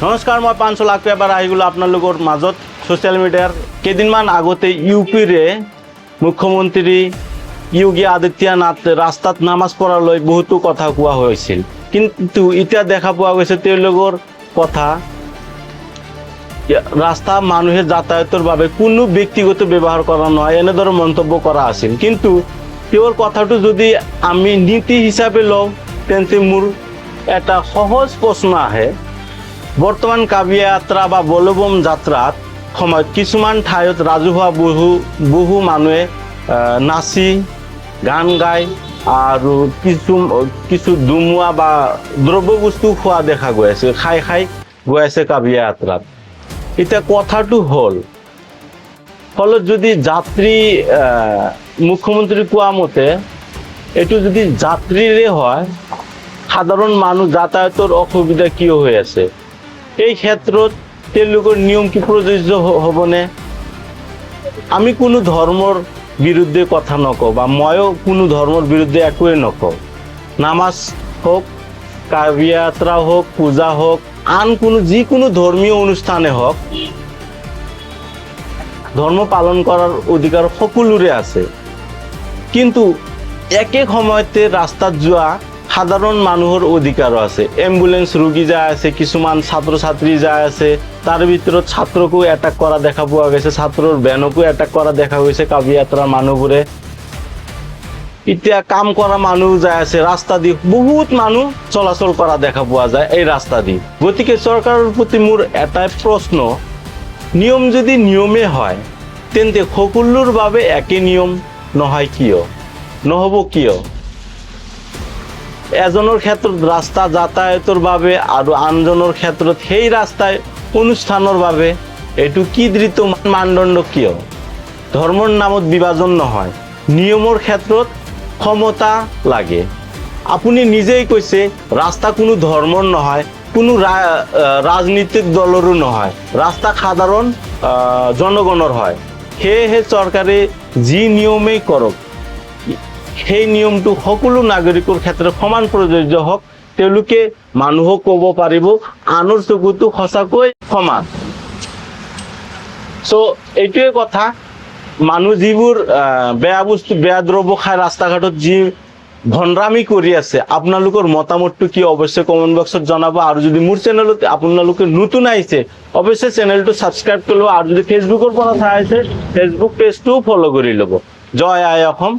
নমস্কাৰ, মই পাঞ্চল আকৌ এবাৰ আহি গ'লোঁ আপোনালোকৰ মাজত। ছ'চিয়েল মিডিয়াৰ কেইদিনমান আগতে ইউপিৰে মুখ্যমন্ত্ৰী যোগী আদিত্যনাথ ৰাস্তাত নামাজ পঢ়ালৈ বহুতো কথা কোৱা হৈছিল, কিন্তু এতিয়া দেখা পোৱা গৈছে তেওঁলোকৰ কথা ৰাস্তা মানুহে যাতায়াতৰ বাবে কোনো ব্যক্তিগত ব্যৱহাৰ কৰা নহয় এনেদৰে মন্তব্য কৰা আছিল। কিন্তু তেওঁৰ কথাটো যদি আমি নীতি হিচাপে লওঁ তেন্তে মোৰ এটা সহজ প্ৰশ্ন আহে। বৰ্তমান কাবিয়া যাত্ৰা বা বলবম যাত্ৰাত সময়ত কিছুমান ঠাইত ৰাজহুৱা বহু মানুহে নাচি গান গায় আৰু কিছু দুমুৱা বা দ্ৰব্যবস্তু খোৱা দেখা গৈ আছে, খাই গৈ আছে কাবিয়া যাত্ৰাত। এতিয়া কথাটো হ'ল ফলত যদি যাত্ৰী মুখ্যমন্ত্ৰী কোৱা মতে এইটো যদি যাত্ৰীৰে হয়, সাধাৰণ মানুহ যাতায়াতৰ অসুবিধা কিয় হৈ আছে? এই ক্ষেত্ৰত তেওঁলোকৰ নিয়ম কি প্ৰযোজ্য হ'বনে? আমি কোনো ধৰ্মৰ বিৰুদ্ধে কথা নকওঁ বা ময়ো কোনো ধৰ্মৰ বিৰুদ্ধে একোৱে নকওঁ। নামাজ হোক, কাবিয়া যাত্ৰা হোক, পূজা হোক, আন যিকোনো ধৰ্মীয় অনুষ্ঠানে হওক, ধৰ্ম পালন কৰাৰ অধিকাৰ সকলোৰে আছে। কিন্তু একে সময়তে ৰাস্তাত যোৱা সাধাৰণ মানুহৰ অধিকাৰো আছে। এম্বুলেন্স ৰোগী যায় আছে, কিছুমান ছাত্ৰ ছাত্ৰী যায় আছে, তাৰ ভিতৰত ছাত্ৰকো এটাক কৰা দেখা পোৱা গৈছে, ছাত্ৰৰ বেনকো এটাক কৰা দেখা গৈছে কাবিয়া যাত্ৰাৰ মানুহবোৰে। এতিয়া কাম কৰা মানুহ যায় আছে, ৰাস্তা দি বহুত মানুহ চলাচল কৰা দেখা পোৱা যায় এই ৰাস্তা দি। গতিকে চৰকাৰৰ প্ৰতি মোৰ এটাই প্ৰশ্ন, নিয়ম যদি নিয়মে হয় তেন্তে সকলোৰ বাবে একে নিয়ম নহয় কিয়? নহ'ব কিয়? এজনৰ ক্ষেত্ৰত ৰাস্তা যাতায়াতৰ বাবে আৰু আনজনৰ ক্ষেত্ৰত সেই ৰাস্তাই অনুষ্ঠানৰ বাবে। এইটো কি ধৃত মানদণ্ড কিয়? ধৰ্মৰ নামত বিভাজন নহয়, নিয়মৰ ক্ষেত্ৰত ক্ষমতা লাগে। আপুনি নিজেই কৈছে ৰাস্তা কোনো ধৰ্মৰ নহয়, কোনো ৰাজনীতিক দলৰো নহয়, ৰাস্তা সাধাৰণ জনগণৰ হয়। সেয়েহে চৰকাৰে যি নিয়মেই কৰক সেই নিয়মটো সকলো নাগৰিকৰ ক্ষেত্ৰত সমান প্ৰযোজ্য হওক। তেওঁলোকে মানুহক ক'ব পাৰিব আনৰ চকুতো সঁচাকৈ সমান। এইটোৱে কথা। মানুহ যিবোৰ বেয়া বস্তু, বেয়া দ্ৰব্য খাই ৰাস্তা ঘাটত যি ভণ্ডামি কৰি আছে, আপোনালোকৰ মতামতটো কি অৱশ্যই কমেণ্ট বক্সত জনাব। আৰু যদি মোৰ চেনেলত আপোনালোকে নতুন আহিছে অৱশ্যই চেনেলটো ছাবস্ক্ৰাইব কৰি ল'ব, আৰু যদি ফেচবুকৰ পৰা চাই আছে ফেচবুক পেজটোও ফ'ল' কৰি ল'ব। জয় আই অসম।